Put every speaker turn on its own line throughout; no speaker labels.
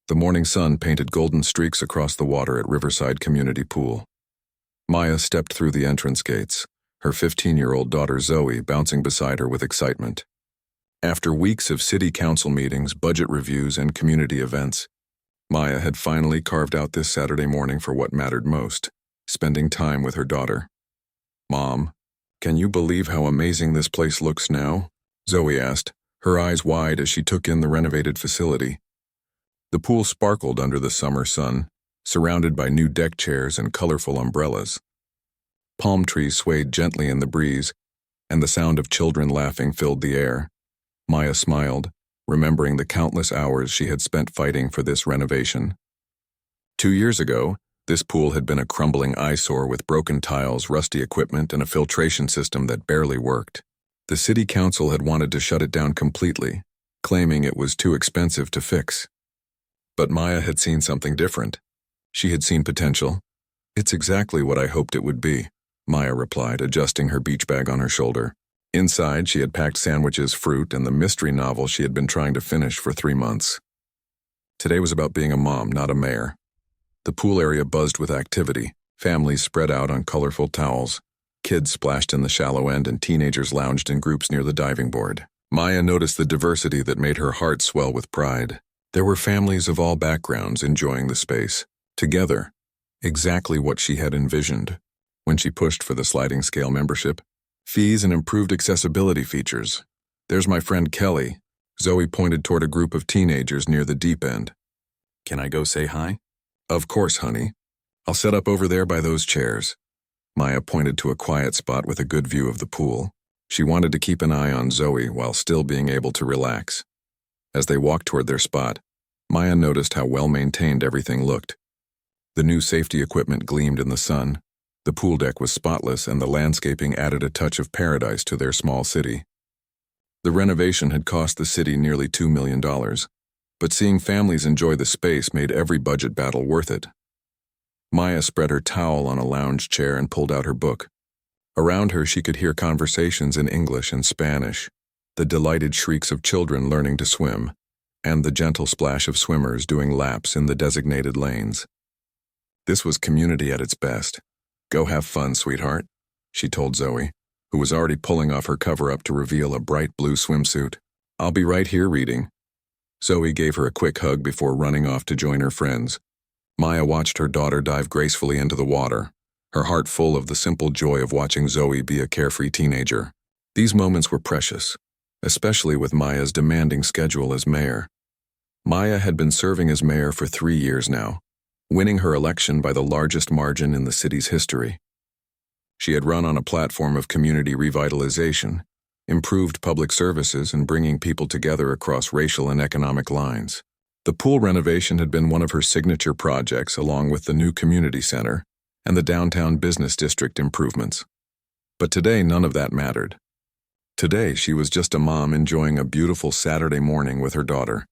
The morning sun painted golden streaks across the water at Riverside Community Pool. Maya stepped through the entrance gates, her 15-year-old daughter Zoe bouncing beside her with excitement. After weeks of city council meetings, budget reviews, and community events, Maya had finally carved out this Saturday morning for what mattered most, spending time with her daughter. "Mom, can you believe how amazing this place looks now?" Zoe asked, her eyes wide as she took in the renovated facility. The pool sparkled under the summer sun, surrounded by new deck chairs and colorful umbrellas. Palm trees swayed gently in the breeze, and the sound of children laughing filled the air. Maya smiled, remembering the countless hours she had spent fighting for this renovation. 2 years ago, this pool had been a crumbling eyesore with broken tiles, rusty equipment, and a filtration system that barely worked. The city council had wanted to shut it down completely, claiming it was too expensive to fix. But Maya had seen something different. She had seen potential. "It's exactly what I hoped it would be," Maya replied, adjusting her beach bag on her shoulder. Inside, she had packed sandwiches, fruit, and the mystery novel she had been trying to finish for 3 months. Today was about being a mom, not a mayor. The pool area buzzed with activity, families spread out on colorful towels. Kids splashed in the shallow end and teenagers lounged in groups near the diving board. Maya noticed the diversity that made her heart swell with pride. There were families of all backgrounds enjoying the space, together, exactly what she had envisioned. When she pushed for the sliding scale membership, fees and improved accessibility features. "There's my friend Kelly." Zoe pointed toward a group of teenagers near the deep end. "Can I go say hi?" "Of course, honey. I'll set up over there by those chairs." Maya pointed to a quiet spot with a good view of the pool. She wanted to keep an eye on Zoe while still being able to relax. As they walked toward their spot, Maya noticed how well-maintained everything looked. The new safety equipment gleamed in the sun. The pool deck was spotless, and the landscaping added a touch of paradise to their small city. The renovation had cost the city nearly $2 million, but seeing families enjoy the space made every budget battle worth it. Maya spread her towel on a lounge chair and pulled out her book. Around her, she could hear conversations in English and Spanish, the delighted shrieks of children learning to swim, and the gentle splash of swimmers doing laps in the designated lanes. This was community at its best. "Go have fun, sweetheart," she told Zoe, who was already pulling off her cover-up to reveal a bright blue swimsuit. "I'll be right here reading." Zoe gave her a quick hug before running off to join her friends. Maya watched her daughter dive gracefully into the water, her heart full of the simple joy of watching Zoe be a carefree teenager. These moments were precious, especially with Maya's demanding schedule as mayor. Maya had been serving as mayor for 3 years now, winning her election by the largest margin in the city's history. She had run on a platform of community revitalization, improved public services, and bringing people together across racial and economic lines. The pool renovation had been one of her signature projects, along with the new community center and the downtown business district improvements. But today, none of that mattered. Today, she was just a mom enjoying a beautiful Saturday morning with her daughter.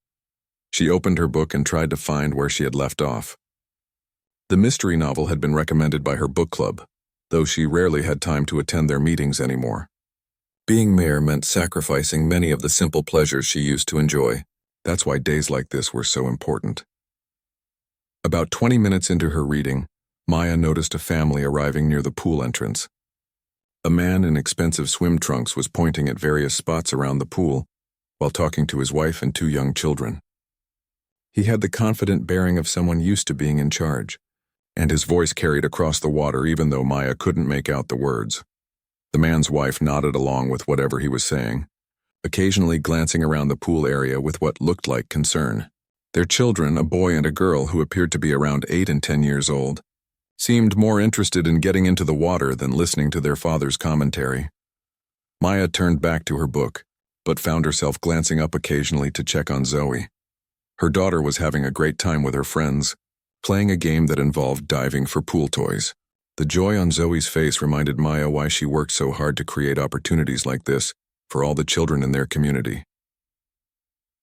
She opened her book and tried to find where she had left off. The mystery novel had been recommended by her book club, though she rarely had time to attend their meetings anymore. Being mayor meant sacrificing many of the simple pleasures she used to enjoy. That's why days like this were so important. About 20 minutes into her reading, Maya noticed a family arriving near the pool entrance. A man in expensive swim trunks was pointing at various spots around the pool while talking to his wife and 2 young children. He had the confident bearing of someone used to being in charge, and his voice carried across the water even though Maya couldn't make out the words. The man's wife nodded along with whatever he was saying, occasionally glancing around the pool area with what looked like concern. Their children, a boy and a girl who appeared to be around 8 and 10 years old, seemed more interested in getting into the water than listening to their father's commentary. Maya turned back to her book, but found herself glancing up occasionally to check on Zoe. Her daughter was having a great time with her friends, playing a game that involved diving for pool toys. The joy on Zoe's face reminded Maya why she worked so hard to create opportunities like this for all the children in their community.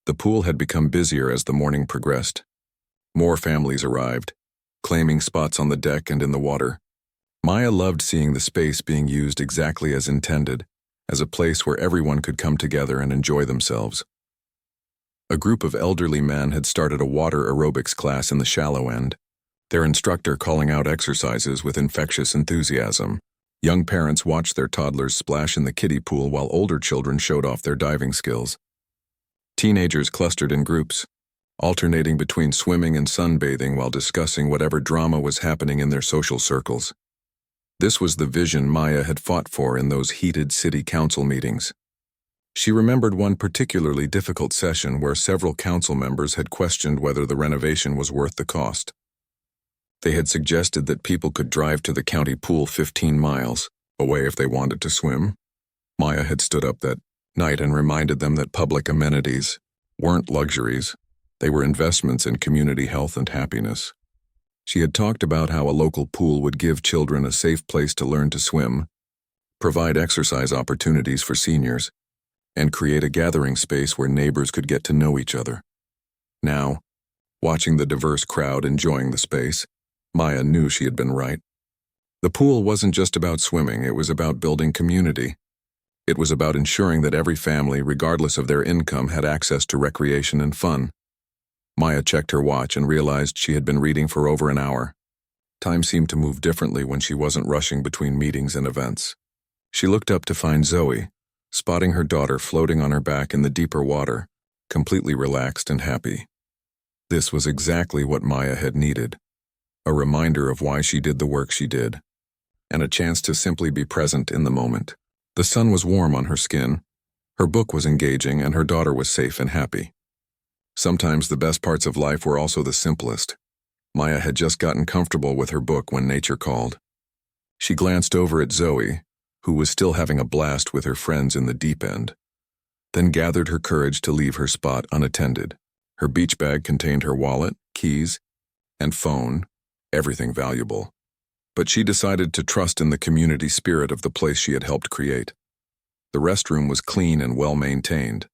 The pool had become busier as the morning progressed. More families arrived, claiming spots on the deck and in the water. Maya loved seeing the space being used exactly as intended, as a place where everyone could come together and enjoy themselves. A group of elderly men had started a water aerobics class in the shallow end, their instructor calling out exercises with infectious enthusiasm. Young parents watched their toddlers splash in the kiddie pool while older children showed off their diving skills. Teenagers clustered in groups, alternating between swimming and sunbathing while discussing whatever drama was happening in their social circles. This was the vision Maya had fought for in those heated city council meetings. She remembered one particularly difficult session where several council members had questioned whether the renovation was worth the cost. They had suggested that people could drive to the county pool 15 miles away if they wanted to swim. Maya had stood up that night and reminded them that public amenities weren't luxuries. They were investments in community health and happiness. She had talked about how a local pool would give children a safe place to learn to swim, provide exercise opportunities for seniors, and create a gathering space where neighbors could get to know each other. Now, watching the diverse crowd enjoying the space, Maya knew she had been right. The pool wasn't just about swimming, it was about building community. It was about ensuring that every family, regardless of their income, had access to recreation and fun. Maya checked her watch and realized she had been reading for over an hour. Time seemed to move differently when she wasn't rushing between meetings and events. She looked up to find Zoe, spotting her daughter floating on her back in the deeper water, completely relaxed and happy. This was exactly what Maya had needed. A reminder of why she did the work she did, and a chance to simply be present in the moment. The sun was warm on her skin, her book was engaging, and her daughter was safe and happy. Sometimes the best parts of life were also the simplest. Maya had just gotten comfortable with her book when nature called. She glanced over at Zoe, who was still having a blast with her friends in the deep end, then gathered her courage to leave her spot unattended. Her beach bag contained her wallet, keys, and phone, everything valuable. But she decided to trust in the community spirit of the place she had helped create. The restroom was clean and well-maintained,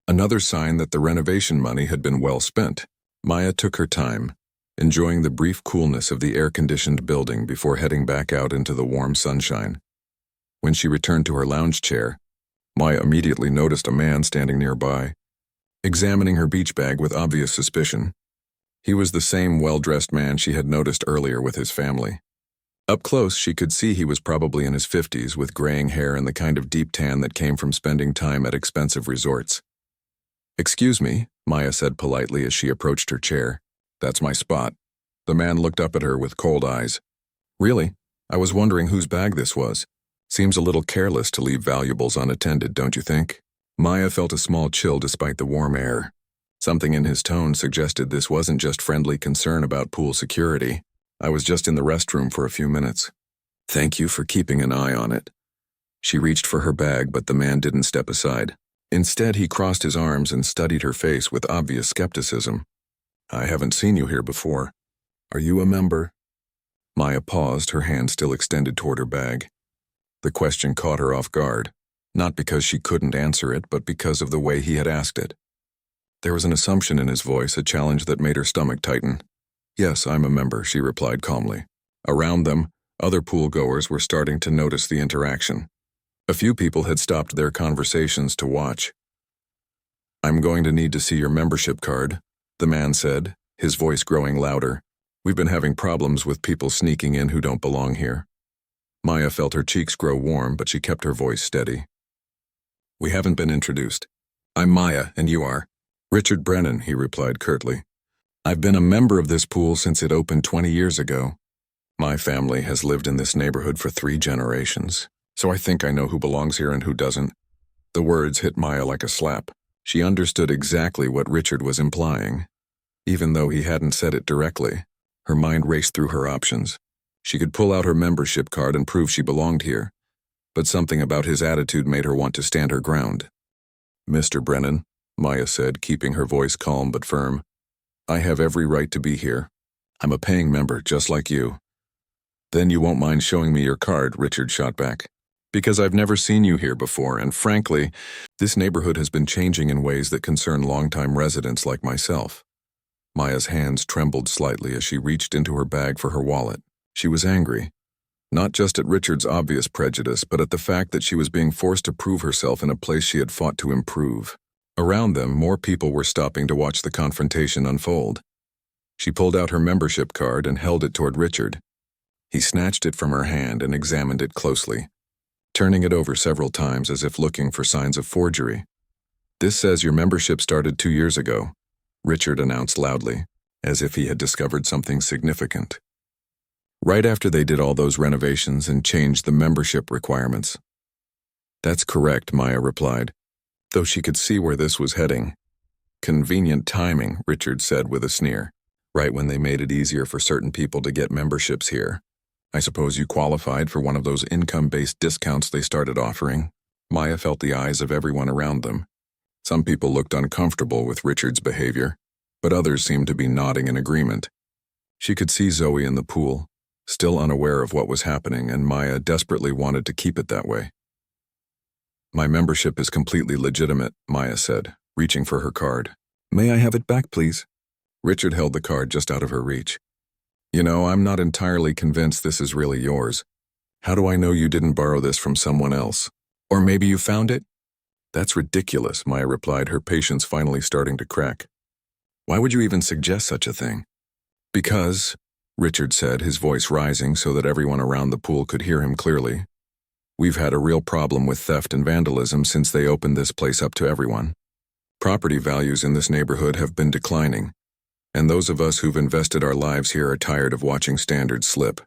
another sign that the renovation money had been well spent. Maya took her time, enjoying the brief coolness of the air-conditioned building before heading back out into the warm sunshine. When she returned to her lounge chair, Maya immediately noticed a man standing nearby, examining her beach bag with obvious suspicion. He was the same well-dressed man she had noticed earlier with his family. Up close, she could see he was probably in his 50s with graying hair and the kind of deep tan that came from spending time at expensive resorts. "Excuse me," Maya said politely as she approached her chair. "That's my spot." The man looked up at her with cold eyes. "Really? I was wondering whose bag this was. Seems a little careless to leave valuables unattended, don't you think?" Maya felt a small chill despite the warm air. Something in his tone suggested this wasn't just friendly concern about pool security. "I was just in the restroom for a few minutes." "Thank you for keeping an eye on it." She reached for her bag, but the man didn't step aside. Instead, he crossed his arms and studied her face with obvious skepticism. "I haven't seen you here before. Are you a member?" Maya paused, her hand still extended toward her bag. The question caught her off guard, not because she couldn't answer it, but because of the way he had asked it. There was an assumption in his voice, a challenge that made her stomach tighten. "Yes, I'm a member," she replied calmly. Around them, other pool-goers were starting to notice the interaction. A few people had stopped their conversations to watch. "I'm going to need to see your membership card," the man said, his voice growing louder. "We've been having problems with people sneaking in who don't belong here." Maya felt her cheeks grow warm, but she kept her voice steady. "We haven't been introduced. I'm Maya, and you are?" "Richard Brennan," he replied curtly. "I've been a member of this pool since it opened 20 years ago. My family has lived in this neighborhood for 3 generations, so I think I know who belongs here and who doesn't." The words hit Maya like a slap. She understood exactly what Richard was implying. Even though he hadn't said it directly, her mind raced through her options. She could pull out her membership card and prove she belonged here, but something about his attitude made her want to stand her ground. "Mr. Brennan," Maya said, keeping her voice calm but firm, "I have every right to be here. I'm a paying member, just like you." "Then you won't mind showing me your card," Richard shot back. "Because I've never seen you here before, and frankly, this neighborhood has been changing in ways that concern longtime residents like myself." Maya's hands trembled slightly as she reached into her bag for her wallet. She was angry, not just at Richard's obvious prejudice, but at the fact that she was being forced to prove herself in a place she had fought to improve. Around them, more people were stopping to watch the confrontation unfold. She pulled out her membership card and held it toward Richard. He snatched it from her hand and examined it closely, turning it over several times as if looking for signs of forgery. "This says your membership started 2 years ago," Richard announced loudly, as if he had discovered something significant. "Right after they did all those renovations and changed the membership requirements." "That's correct," Maya replied, though she could see where this was heading. "Convenient timing," Richard said with a sneer, "right when they made it easier for certain people to get memberships here. I suppose you qualified for one of those income-based discounts they started offering." Maya felt the eyes of everyone around them. Some people looked uncomfortable with Richard's behavior, but others seemed to be nodding in agreement. She could see Zoe in the pool, still unaware of what was happening, and Maya desperately wanted to keep it that way. "My membership is completely legitimate," Maya said, reaching for her card. "May I have it back, please?" Richard held the card just out of her reach. "You know, I'm not entirely convinced this is really yours. How do I know you didn't borrow this from someone else? Or maybe you found it?" "That's ridiculous," Maya replied, her patience finally starting to crack. "Why would you even suggest such a thing?" "Because," Richard said, his voice rising so that everyone around the pool could hear him clearly, "we've had a real problem with theft and vandalism since they opened this place up to everyone. Property values in this neighborhood have been declining, and those of us who've invested our lives here are tired of watching standards slip."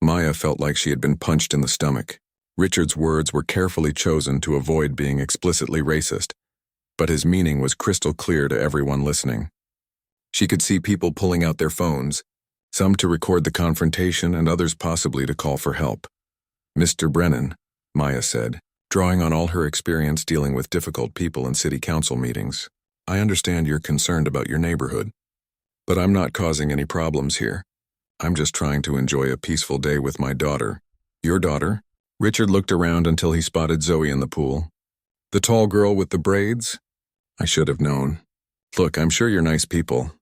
Maya felt like she had been punched in the stomach. Richard's words were carefully chosen to avoid being explicitly racist, but his meaning was crystal clear to everyone listening. She could see people pulling out their phones, some to record the confrontation and others possibly to call for help. "Mr. Brennan," Maya said, drawing on all her experience dealing with difficult people in city council meetings, "I understand you're concerned about your neighborhood, but I'm not causing any problems here. I'm just trying to enjoy a peaceful day with my daughter." "Your daughter?" Richard looked around until he spotted Zoe in the pool. "The tall girl with the braids? I should have known. Look, I'm sure you're nice people,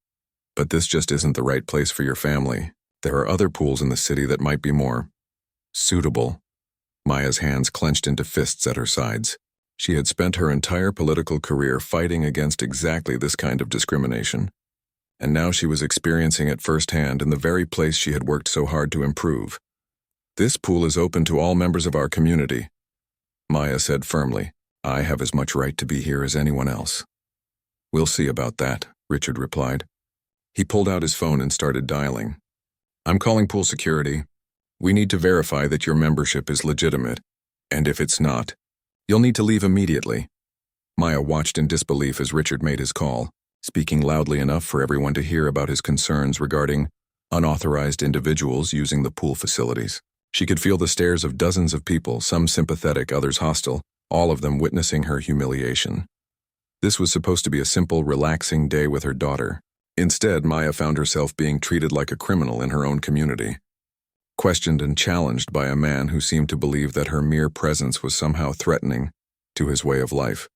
but this just isn't the right place for your family. There are other pools in the city that might be more suitable." Maya's hands clenched into fists at her sides. She had spent her entire political career fighting against exactly this kind of discrimination, and now she was experiencing it firsthand in the very place she had worked so hard to improve. "This pool is open to all members of our community," Maya said firmly. "I have as much right to be here as anyone else." "We'll see about that," Richard replied. He pulled out his phone and started dialing. "I'm calling pool security. We need to verify that your membership is legitimate, and if it's not, you'll need to leave immediately." Maya watched in disbelief as Richard made his call, speaking loudly enough for everyone to hear about his concerns regarding unauthorized individuals using the pool facilities. She could feel the stares of dozens of people, some sympathetic, others hostile, all of them witnessing her humiliation. This was supposed to be a simple, relaxing day with her daughter. Instead, Maya found herself being treated like a criminal in her own community, questioned and challenged by a man who seemed to believe that her mere presence was somehow threatening to his way of life.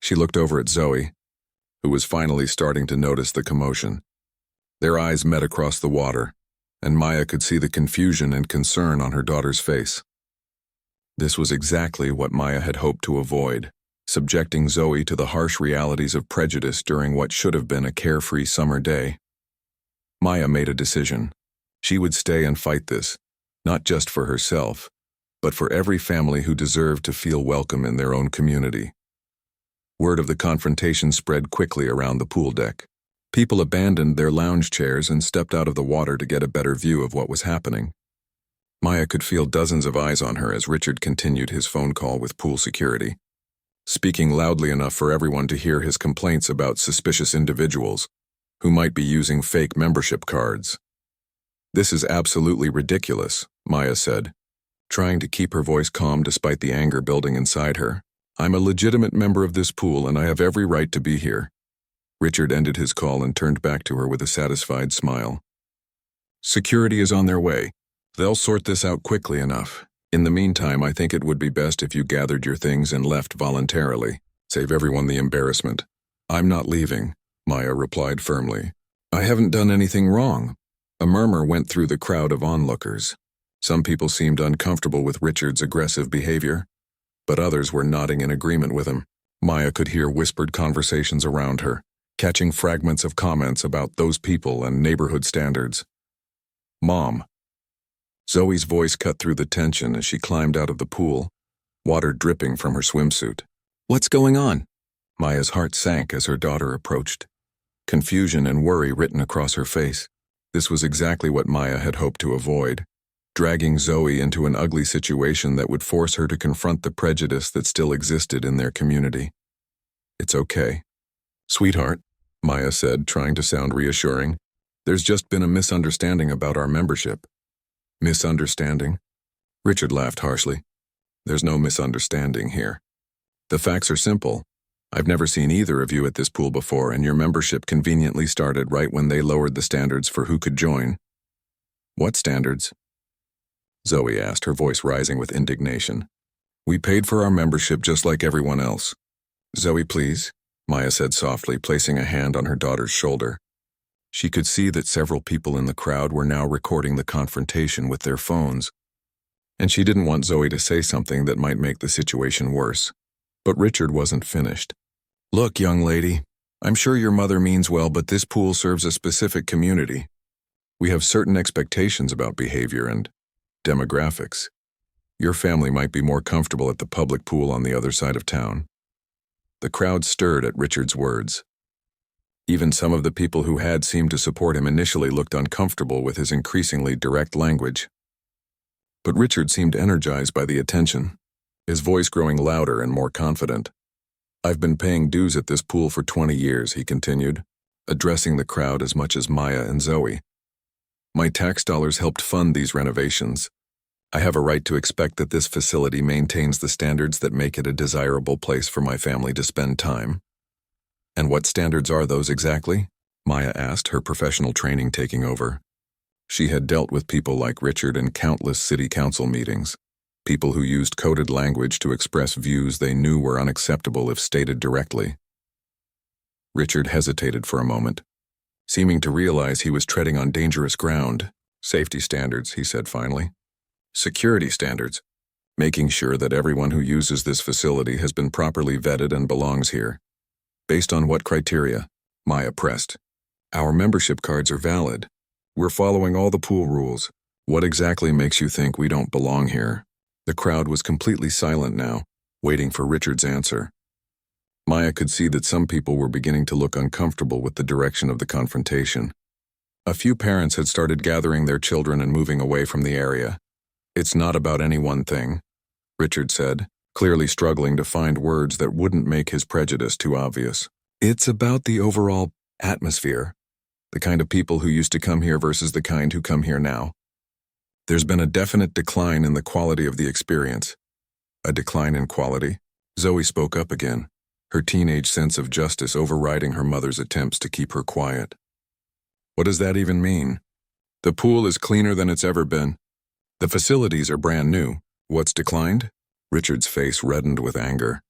She looked over at Zoe, who was finally starting to notice the commotion. Their eyes met across the water, and Maya could see the confusion and concern on her daughter's face. This was exactly what Maya had hoped to avoid, subjecting Zoe to the harsh realities of prejudice during what should have been a carefree summer day. Maya made a decision. She would stay and fight this, not just for herself, but for every family who deserved to feel welcome in their own community. Word of the confrontation spread quickly around the pool deck. People abandoned their lounge chairs and stepped out of the water to get a better view of what was happening. Maya could feel dozens of eyes on her as Richard continued his phone call with pool security, speaking loudly enough for everyone to hear his complaints about suspicious individuals who might be using fake membership cards. "This is absolutely ridiculous," Maya said, trying to keep her voice calm despite the anger building inside her. "I'm a legitimate member of this pool and I have every right to be here." Richard ended his call and turned back to her with a satisfied smile. "Security is on their way. They'll sort this out quickly enough. In the meantime, I think it would be best if you gathered your things and left voluntarily. Save everyone the embarrassment." "I'm not leaving," Maya replied firmly. "I haven't done anything wrong." A murmur went through the crowd of onlookers. Some people seemed uncomfortable with Richard's aggressive behavior, but others were nodding in agreement with him. Maya could hear whispered conversations around her, catching fragments of comments about those people and neighborhood standards. Mom. Zoe's voice cut through the tension as she climbed out of the pool, water dripping from her swimsuit. What's going on? Maya's heart sank as her daughter approached, confusion and worry written across her face. This was exactly what Maya had hoped to avoid, dragging Zoe into an ugly situation that would force her to confront the prejudice that still existed in their community. It's okay. Sweetheart, Maya said, trying to sound reassuring. There's just been a misunderstanding about our membership. Misunderstanding? Richard laughed harshly. There's no misunderstanding here. The facts are simple. I've never seen either of you at this pool before, and your membership conveniently started right when they lowered the standards for who could join. What standards? Zoe asked, her voice rising with indignation. We paid for our membership just like everyone else. Zoe, please, Maya said softly, placing a hand on her daughter's shoulder. She could see that several people in the crowd were now recording the confrontation with their phones, and she didn't want Zoe to say something that might make the situation worse. But Richard wasn't finished. Look, young lady, I'm sure your mother means well, but this pool serves a specific community. We have certain expectations about behavior and demographics. Your family might be more comfortable at the public pool on the other side of town. The crowd stirred at Richard's words. Even some of the people who had seemed to support him initially looked uncomfortable with his increasingly direct language. But Richard seemed energized by the attention, his voice growing louder and more confident. I've been paying dues at this pool for 20 years, he continued, addressing the crowd as much as Maya and Zoe. My tax dollars helped fund these renovations. I have a right to expect that this facility maintains the standards that make it a desirable place for my family to spend time. And what standards are those exactly? Maya asked, her professional training taking over. She had dealt with people like Richard in countless city council meetings, people who used coded language to express views they knew were unacceptable if stated directly. Richard hesitated for a moment, seeming to realize he was treading on dangerous ground. Safety standards, he said finally. Security standards, making sure that everyone who uses this facility has been properly vetted and belongs here. Based on what criteria? Maya pressed. Our membership cards are valid. We're following all the pool rules. What exactly makes you think we don't belong here? The crowd was completely silent now, waiting for Richard's answer. Maya could see that some people were beginning to look uncomfortable with the direction of the confrontation. A few parents had started gathering their children and moving away from the area. It's not about any one thing, Richard said, clearly struggling to find words that wouldn't make his prejudice too obvious. It's about the overall atmosphere, the kind of people who used to come here versus the kind who come here now. There's been a definite decline in the quality of the experience. A decline in quality? Zoe spoke up again, her teenage sense of justice overriding her mother's attempts to keep her quiet. What does that even mean? The pool is cleaner than it's ever been. The facilities are brand new. What's declined? Richard's face reddened with anger.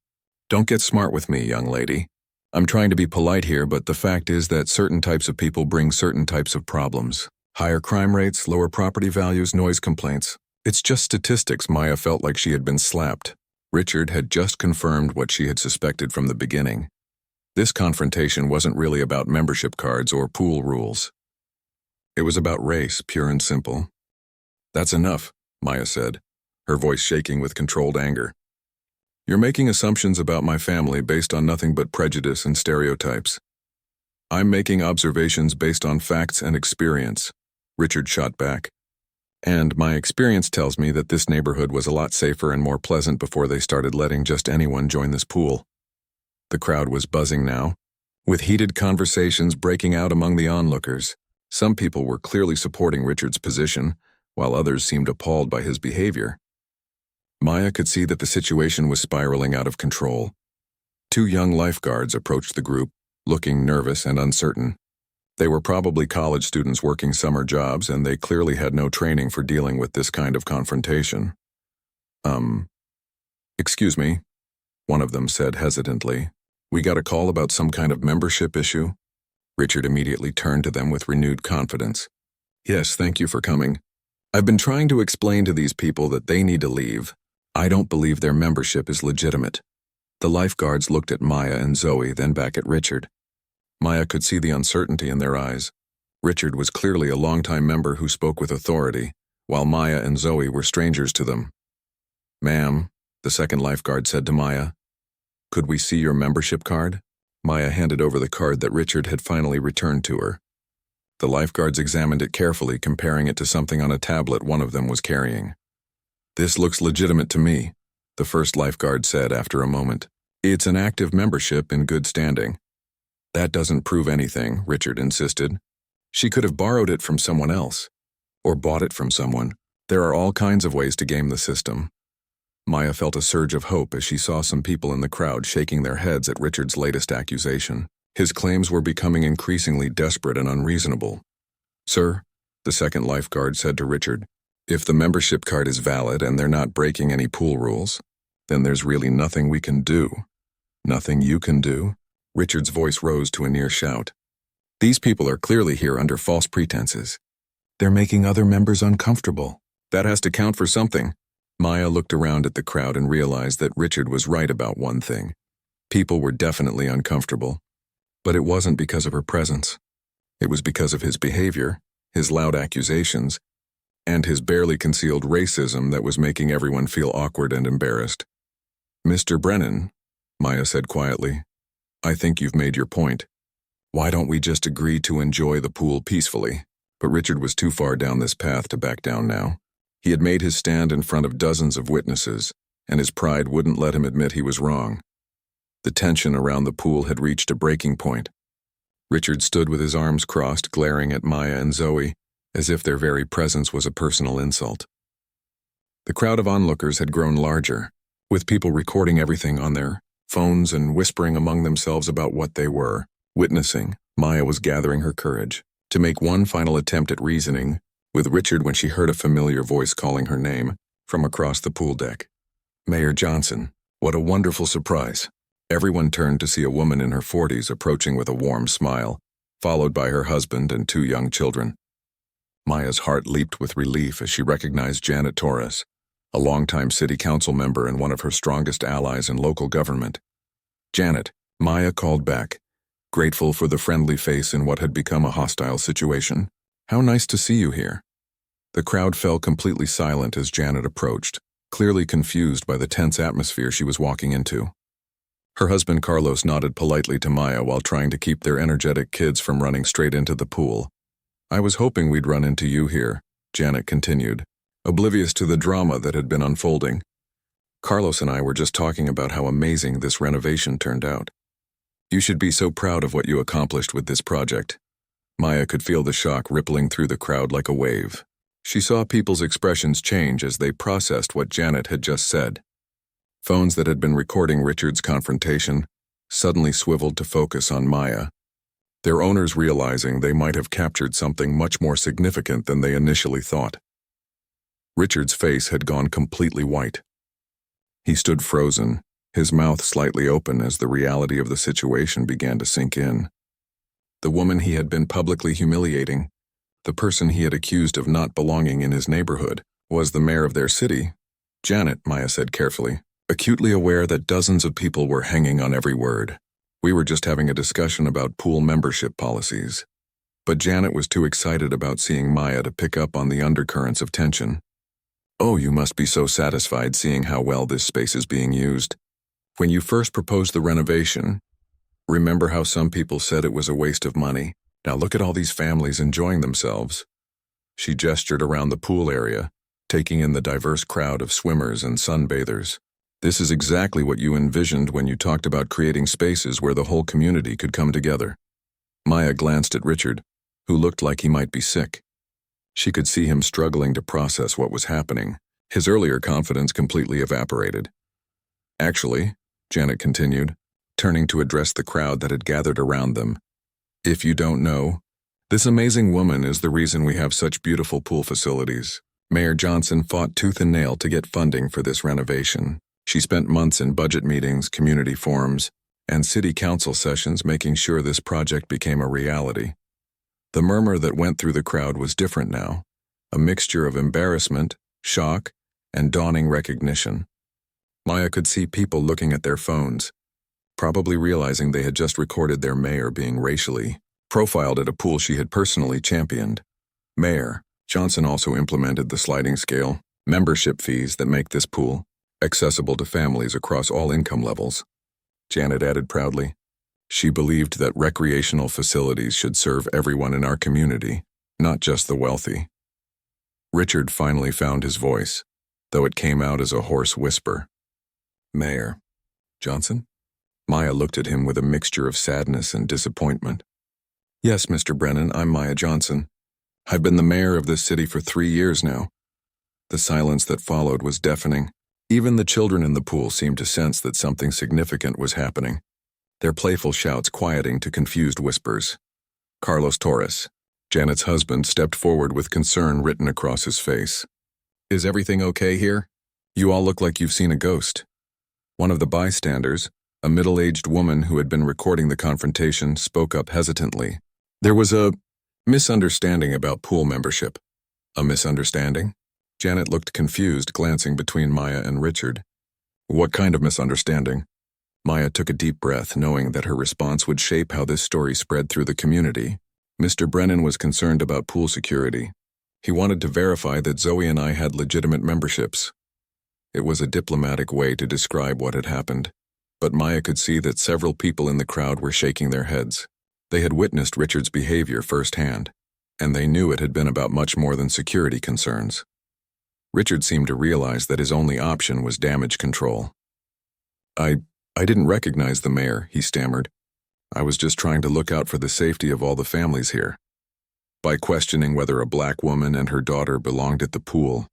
Don't get smart with me, young lady. I'm trying to be polite here, but the fact is that certain types of people bring certain types of problems. Higher crime rates, lower property values, noise complaints. It's just statistics. Maya felt like she had been slapped. Richard had just confirmed what she had suspected from the beginning. This confrontation wasn't really about membership cards or pool rules. It was about race, pure and simple. That's enough, Maya said, her voice shaking with controlled anger. You're making assumptions about my family based on nothing but prejudice and stereotypes. I'm making observations based on facts and experience, Richard shot back. And my experience tells me that this neighborhood was a lot safer and more pleasant before they started letting just anyone join this pool. The crowd was buzzing now, with heated conversations breaking out among the onlookers. Some people were clearly supporting Richard's position, while others seemed appalled by his behavior. Maya could see that the situation was spiraling out of control. Two young lifeguards approached the group, looking nervous and uncertain. They were probably college students working summer jobs, and they clearly had no training for dealing with this kind of confrontation. Excuse me, one of them said hesitantly. We got a call about some kind of membership issue? Richard immediately turned to them with renewed confidence. Yes, thank you for coming. I've been trying to explain to these people that they need to leave. I don't believe their membership is legitimate. The lifeguards looked at Maya and Zoe, then back at Richard. Maya could see the uncertainty in their eyes. Richard was clearly a longtime member who spoke with authority, while Maya and Zoe were strangers to them. "Ma'am," the second lifeguard said to Maya, "could we see your membership card?" Maya handed over the card that Richard had finally returned to her. The lifeguards examined it carefully, comparing it to something on a tablet one of them was carrying. "This looks legitimate to me," the first lifeguard said after a moment. "It's an active membership in good standing." "That doesn't prove anything," Richard insisted. "She could have borrowed it from someone else, or bought it from someone. There are all kinds of ways to game the system." Maya felt a surge of hope as she saw some people in the crowd shaking their heads at Richard's latest accusation. His claims were becoming increasingly desperate and unreasonable. "Sir," the second lifeguard said to Richard, "if the membership card is valid and they're not breaking any pool rules, then there's really nothing we can do." "Nothing you can do?" Richard's voice rose to a near shout. "These people are clearly here under false pretenses. They're making other members uncomfortable. That has to count for something." Maya looked around at the crowd and realized that Richard was right about one thing. People were definitely uncomfortable. But it wasn't because of her presence. It was because of his behavior, his loud accusations, and his barely concealed racism that was making everyone feel awkward and embarrassed. "Mr. Brennan," Maya said quietly, "I think you've made your point. Why don't we just agree to enjoy the pool peacefully?" But Richard was too far down this path to back down now. He had made his stand in front of dozens of witnesses, and his pride wouldn't let him admit he was wrong. The tension around the pool had reached a breaking point. Richard stood with his arms crossed, glaring at Maya and Zoe, as if their very presence was a personal insult. The crowd of onlookers had grown larger, with people recording everything on their phones and whispering among themselves about what they were witnessing. Maya was gathering her courage to make one final attempt at reasoning with Richard when she heard a familiar voice calling her name from across the pool deck. "Mayor Johnson, what a wonderful surprise." Everyone turned to see a woman in her 40s approaching with a warm smile, followed by her husband and 2 young children. Maya's heart leaped with relief as she recognized Janet Torres, a longtime city council member and one of her strongest allies in local government. "Janet," Maya called back, grateful for the friendly face in what had become a hostile situation. "How nice to see you here." The crowd fell completely silent as Janet approached, clearly confused by the tense atmosphere she was walking into. Her husband Carlos nodded politely to Maya while trying to keep their energetic kids from running straight into the pool. "I was hoping we'd run into you here," Janet continued, oblivious to the drama that had been unfolding. "Carlos and I were just talking about how amazing this renovation turned out. You should be so proud of what you accomplished with this project." Maya could feel the shock rippling through the crowd like a wave. She saw people's expressions change as they processed what Janet had just said. Phones that had been recording Richard's confrontation suddenly swiveled to focus on Maya, their owners realizing they might have captured something much more significant than they initially thought. Richard's face had gone completely white. He stood frozen, his mouth slightly open as the reality of the situation began to sink in. The woman he had been publicly humiliating, the person he had accused of not belonging in his neighborhood, was the mayor of their city. "Janet," Maya said carefully, acutely aware that dozens of people were hanging on every word. "We were just having a discussion about pool membership policies." But Janet was too excited about seeing Maya to pick up on the undercurrents of tension. "Oh, you must be so satisfied seeing how well this space is being used. When you first proposed the renovation, remember how some people said it was a waste of money? Now look at all these families enjoying themselves." She gestured around the pool area, taking in the diverse crowd of swimmers and sunbathers. "This is exactly what you envisioned when you talked about creating spaces where the whole community could come together." Maya glanced at Richard, who looked like he might be sick. She could see him struggling to process what was happening. His earlier confidence completely evaporated. "Actually," Janet continued, turning to address the crowd that had gathered around them, "if you don't know, this amazing woman is the reason we have such beautiful pool facilities. Mayor Johnson fought tooth and nail to get funding for this renovation. She spent months in budget meetings, community forums, and city council sessions making sure this project became a reality." The murmur that went through the crowd was different now, a mixture of embarrassment, shock, and dawning recognition. Maya could see people looking at their phones, probably realizing they had just recorded their mayor being racially profiled at a pool she had personally championed. Mayor Johnson also implemented the sliding scale membership fees that make this pool accessible to families across all income levels. Janet added proudly. She believed that recreational facilities should serve everyone in our community, not just the wealthy. Richard finally found his voice, though it came out as a hoarse whisper. Mayor Johnson? Maya looked at him with a mixture of sadness and disappointment. Yes, Mr. Brennan, I'm Maya Johnson. I've been the mayor of this city for 3 years now. The silence that followed was deafening. Even the children in the pool seemed to sense that something significant was happening, their playful shouts quieting to confused whispers. Carlos Torres, Janet's husband, stepped forward with concern written across his face. Is everything okay here? You all look like you've seen a ghost. One of the bystanders, a middle-aged woman who had been recording the confrontation, spoke up hesitantly. There was a misunderstanding about pool membership. A misunderstanding? Janet looked confused, glancing between Maya and Richard. What kind of misunderstanding? Maya took a deep breath, knowing that her response would shape how this story spread through the community. Mr. Brennan was concerned about pool security. He wanted to verify that Zoe and I had legitimate memberships. It was a diplomatic way to describe what had happened, but Maya could see that several people in the crowd were shaking their heads. They had witnessed Richard's behavior firsthand, and they knew it had been about much more than security concerns. Richard seemed to realize that his only option was damage control. I didn't recognize the mayor, he stammered. I was just trying to look out for the safety of all the families here. By questioning whether a black woman and her daughter belonged at the pool.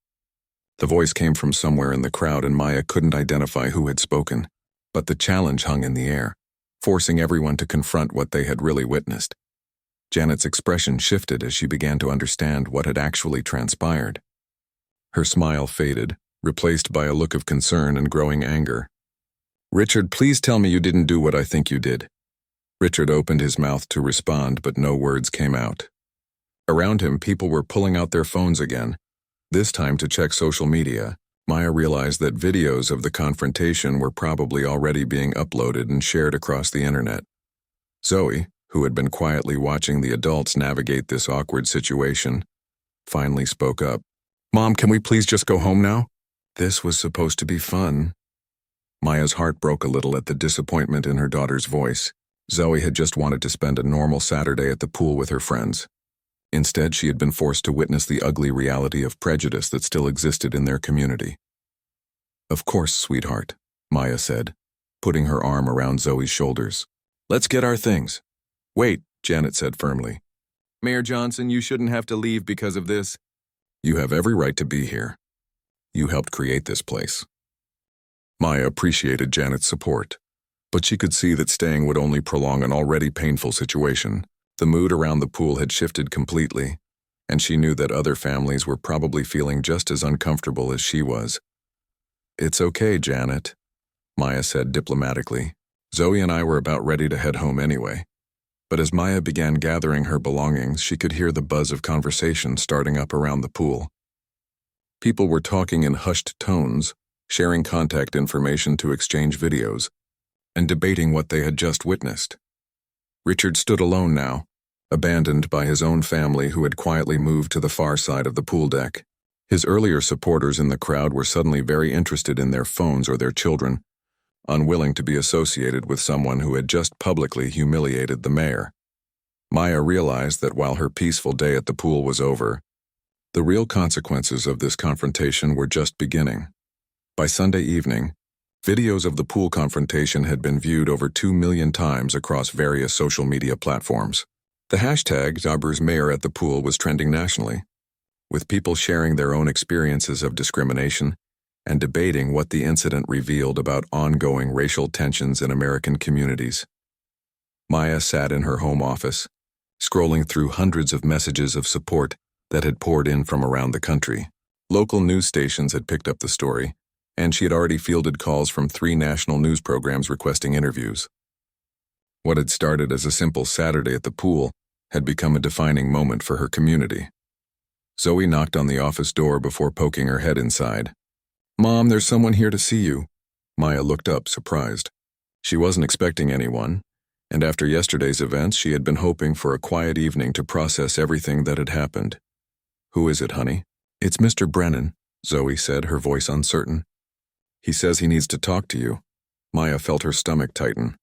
The voice came from somewhere in the crowd and Maya couldn't identify who had spoken, but the challenge hung in the air, forcing everyone to confront what they had really witnessed. Janet's expression shifted as she began to understand what had actually transpired. Her smile faded, replaced by a look of concern and growing anger. Richard, please tell me you didn't do what I think you did. Richard opened his mouth to respond, but no words came out. Around him, people were pulling out their phones again, this time to check social media. Maya realized that videos of the confrontation were probably already being uploaded and shared across the internet. Zoe, who had been quietly watching the adults navigate this awkward situation, finally spoke up. Mom, can we please just go home now? This was supposed to be fun. Maya's heart broke a little at the disappointment in her daughter's voice. Zoe had just wanted to spend a normal Saturday at the pool with her friends. Instead, she had been forced to witness the ugly reality of prejudice that still existed in their community. Of course, sweetheart, Maya said, putting her arm around Zoe's shoulders. Let's get our things. Wait, Janet said firmly. Mayor Johnson, you shouldn't have to leave because of this. You have every right to be here. You helped create this place. Maya appreciated Janet's support, but she could see that staying would only prolong an already painful situation. The mood around the pool had shifted completely, and she knew that other families were probably feeling just as uncomfortable as she was. It's okay, Janet, Maya said diplomatically. Zoe and I were about ready to head home anyway. But as Maya began gathering her belongings, she could hear the buzz of conversation starting up around the pool. People were talking in hushed tones, sharing contact information to exchange videos, and debating what they had just witnessed. Richard stood alone now, abandoned by his own family who had quietly moved to the far side of the pool deck. His earlier supporters in the crowd were suddenly very interested in their phones or their children, unwilling to be associated with someone who had just publicly humiliated the mayor. Maya realized that while her peaceful day at the pool was over, the real consequences of this confrontation were just beginning. By Sunday evening, videos of the pool confrontation had been viewed over 2 million times across various social media platforms. The hashtag Dauber's Mayor at the Pool was trending nationally, with people sharing their own experiences of discrimination and debating what the incident revealed about ongoing racial tensions in American communities. Maya sat in her home office, scrolling through hundreds of messages of support that had poured in from around the country. Local news stations had picked up the story, and she had already fielded calls from 3 national news programs requesting interviews. What had started as a simple Saturday at the pool had become a defining moment for her community. Zoe knocked on the office door before poking her head inside. Mom, there's someone here to see you. Maya looked up, surprised. She wasn't expecting anyone, and after yesterday's events, she had been hoping for a quiet evening to process everything that had happened. "Who is it, honey?" "It's Mr. Brennan," Zoe said, her voice uncertain. "He says he needs to talk to you." Maya felt her stomach tighten.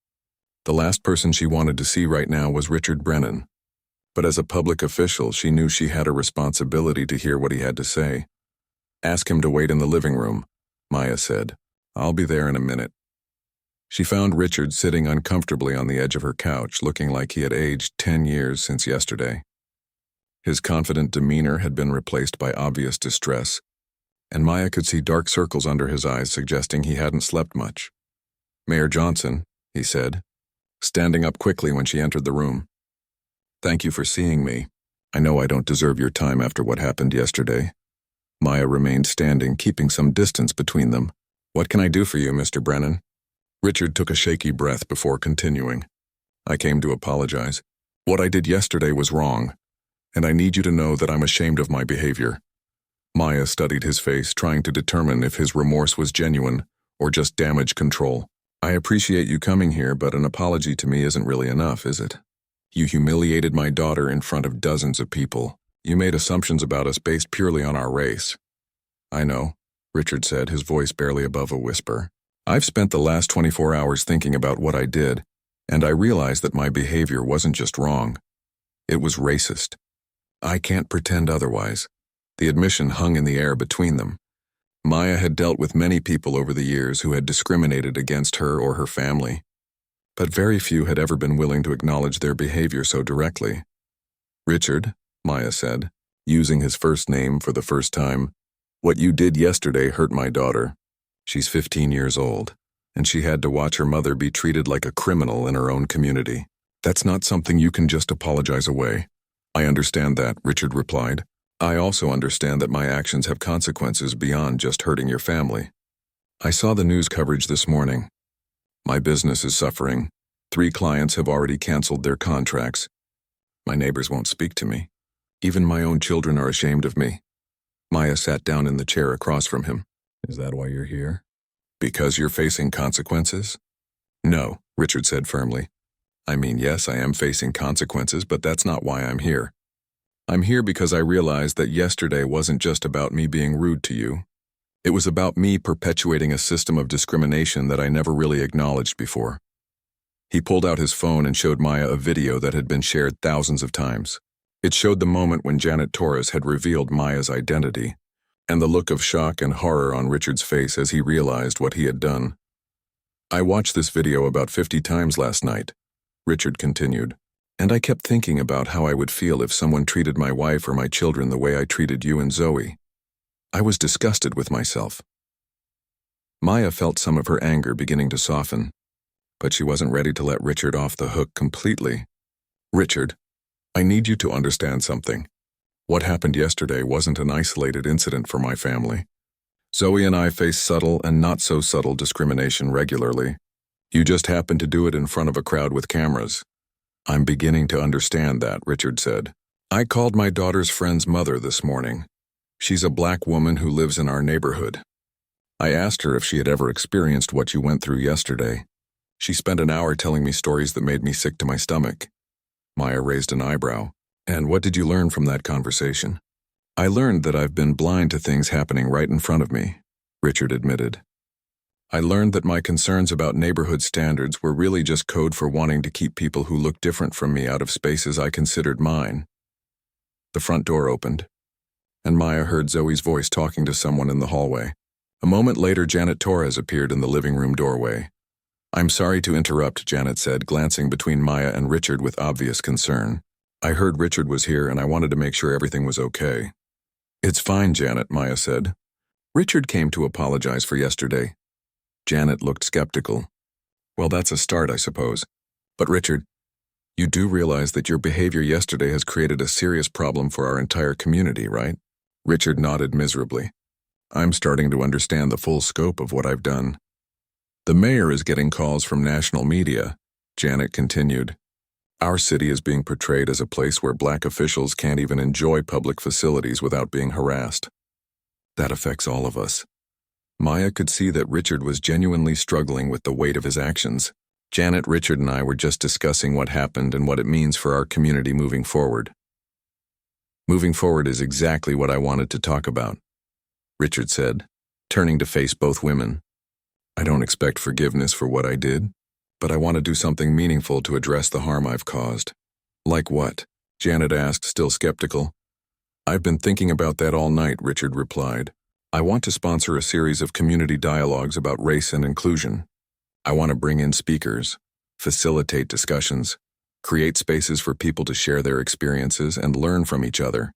The last person she wanted to see right now was Richard Brennan. But as a public official, she knew she had a responsibility to hear what he had to say. "Ask him to wait in the living room," Maya said. "I'll be there in a minute." She found Richard sitting uncomfortably on the edge of her couch, looking like he had aged 10 years since yesterday. His confident demeanor had been replaced by obvious distress, and Maya could see dark circles under his eyes suggesting he hadn't slept much. "Mayor Johnson," he said, standing up quickly when she entered the room. "Thank you for seeing me. I know I don't deserve your time after what happened yesterday." Maya remained standing, keeping some distance between them. "What can I do for you, Mr. Brennan?" Richard took a shaky breath before continuing. "I came to apologize. What I did yesterday was wrong, and I need you to know that I'm ashamed of my behavior." Maya studied his face, trying to determine if his remorse was genuine or just damage control. "I appreciate you coming here, but an apology to me isn't really enough, is it? You humiliated my daughter in front of dozens of people. You made assumptions about us based purely on our race." "I know," Richard said, his voice barely above a whisper. "I've spent the last 24 hours thinking about what I did, and I realized that my behavior wasn't just wrong. It was racist. I can't pretend otherwise." The admission hung in the air between them. Maya had dealt with many people over the years who had discriminated against her or her family, but very few had ever been willing to acknowledge their behavior so directly. "Richard," Maya said, using his first name for the first time, "what you did yesterday hurt my daughter. She's 15 years old, and she had to watch her mother be treated like a criminal in her own community. That's not something you can just apologize away." "I understand that," Richard replied. "I also understand that my actions have consequences beyond just hurting your family. I saw the news coverage this morning. My business is suffering. 3 clients have already canceled their contracts. My neighbors won't speak to me. Even my own children are ashamed of me." Maya sat down in the chair across from him. "Is that why you're here? Because you're facing consequences?" "No," Richard said firmly. "I mean, yes, I am facing consequences, but that's not why I'm here. I'm here because I realized that yesterday wasn't just about me being rude to you. It was about me perpetuating a system of discrimination that I never really acknowledged before." He pulled out his phone and showed Maya a video that had been shared thousands of times. It showed the moment when Janet Torres had revealed Maya's identity, and the look of shock and horror on Richard's face as he realized what he had done. "I watched this video about 50 times last night," Richard continued, "and I kept thinking about how I would feel if someone treated my wife or my children the way I treated you and Zoe. I was disgusted with myself." Maya felt some of her anger beginning to soften, but she wasn't ready to let Richard off the hook completely. "Richard, I need you to understand something. What happened yesterday wasn't an isolated incident for my family. Zoe and I face subtle and not so subtle discrimination regularly. You just happened to do it in front of a crowd with cameras." "I'm beginning to understand that," Richard said. "I called my daughter's friend's mother this morning. She's a black woman who lives in our neighborhood. I asked her if she had ever experienced what you went through yesterday. She spent an hour telling me stories that made me sick to my stomach." Maya raised an eyebrow. "And what did you learn from that conversation?" "I learned that I've been blind to things happening right in front of me," Richard admitted. "I learned that my concerns about neighborhood standards were really just code for wanting to keep people who look different from me out of spaces I considered mine." The front door opened, and Maya heard Zoe's voice talking to someone in the hallway. A moment later, Janet Torres appeared in the living room doorway. "I'm sorry to interrupt," Janet said, glancing between Maya and Richard with obvious concern. "I heard Richard was here and I wanted to make sure everything was okay." "It's fine, Janet," Maya said. "Richard came to apologize for yesterday." Janet looked skeptical. "Well, that's a start, I suppose. But Richard, you do realize that your behavior yesterday has created a serious problem for our entire community, right?" Richard nodded miserably. "I'm starting to understand the full scope of what I've done." "The mayor is getting calls from national media," Janet continued. "Our city is being portrayed as a place where black officials can't even enjoy public facilities without being harassed. That affects all of us." Maya could see that Richard was genuinely struggling with the weight of his actions. Janet, Richard, and I were just discussing what happened and what it means for our community moving forward. Moving forward is exactly what I wanted to talk about, Richard said, turning to face both women. I don't expect forgiveness for what I did, but I want to do something meaningful to address the harm I've caused. Like what? Janet asked, still skeptical. I've been thinking about that all night, Richard replied. I want to sponsor a series of community dialogues about race and inclusion. I want to bring in speakers, facilitate discussions, create spaces for people to share their experiences and learn from each other.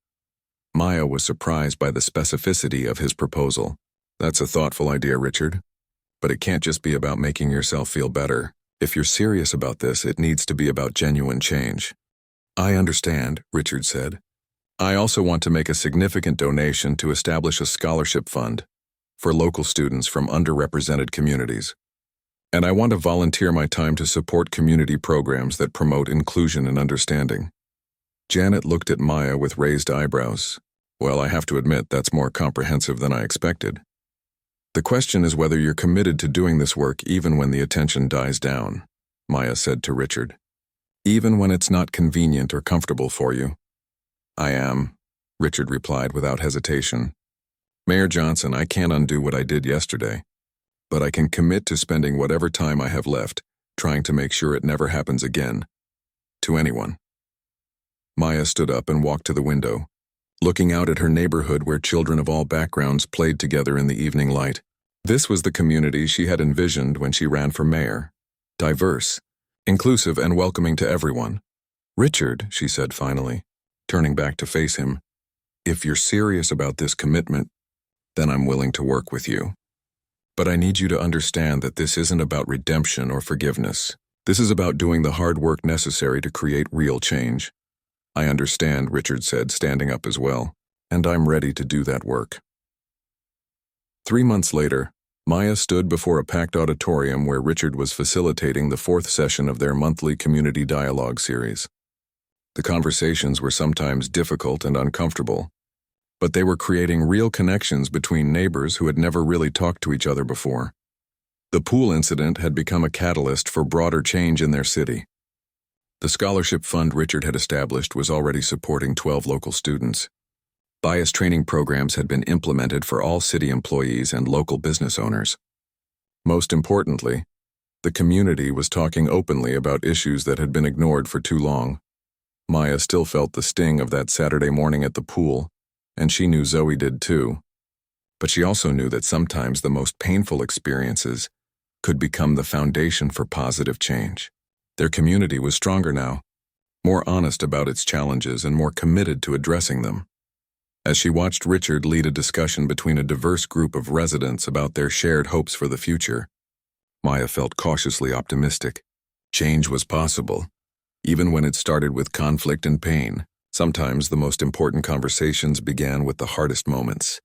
Maya was surprised by the specificity of his proposal. That's a thoughtful idea, Richard. But it can't just be about making yourself feel better. If you're serious about this, it needs to be about genuine change. I understand, Richard said. I also want to make a significant donation to establish a scholarship fund for local students from underrepresented communities. And I want to volunteer my time to support community programs that promote inclusion and understanding. Janet looked at Maya with raised eyebrows. Well, I have to admit that's more comprehensive than I expected. The question is whether you're committed to doing this work even when the attention dies down, Maya said to Richard. Even when it's not convenient or comfortable for you. I am, Richard replied without hesitation. Mayor Johnson, I can't undo what I did yesterday, but I can commit to spending whatever time I have left trying to make sure it never happens again. To anyone. Maya stood up and walked to the window, looking out at her neighborhood where children of all backgrounds played together in the evening light. This was the community she had envisioned when she ran for mayor. Diverse, inclusive, and welcoming to everyone. Richard, she said finally, turning back to face him, if you're serious about this commitment, then I'm willing to work with you. But I need you to understand that this isn't about redemption or forgiveness. This is about doing the hard work necessary to create real change. I understand, Richard said, standing up as well, and I'm ready to do that work. 3 months later, Maya stood before a packed auditorium where Richard was facilitating the 4th session of their monthly community dialogue series. The conversations were sometimes difficult and uncomfortable, but they were creating real connections between neighbors who had never really talked to each other before. The pool incident had become a catalyst for broader change in their city. The scholarship fund Richard had established was already supporting 12 local students. Bias training programs had been implemented for all city employees and local business owners. Most importantly, the community was talking openly about issues that had been ignored for too long. Maya still felt the sting of that Saturday morning at the pool, and she knew Zoe did too. But she also knew that sometimes the most painful experiences could become the foundation for positive change. Their community was stronger now, more honest about its challenges and more committed to addressing them. As she watched Richard lead a discussion between a diverse group of residents about their shared hopes for the future, Maya felt cautiously optimistic. Change was possible, even when it started with conflict and pain. Sometimes the most important conversations began with the hardest moments.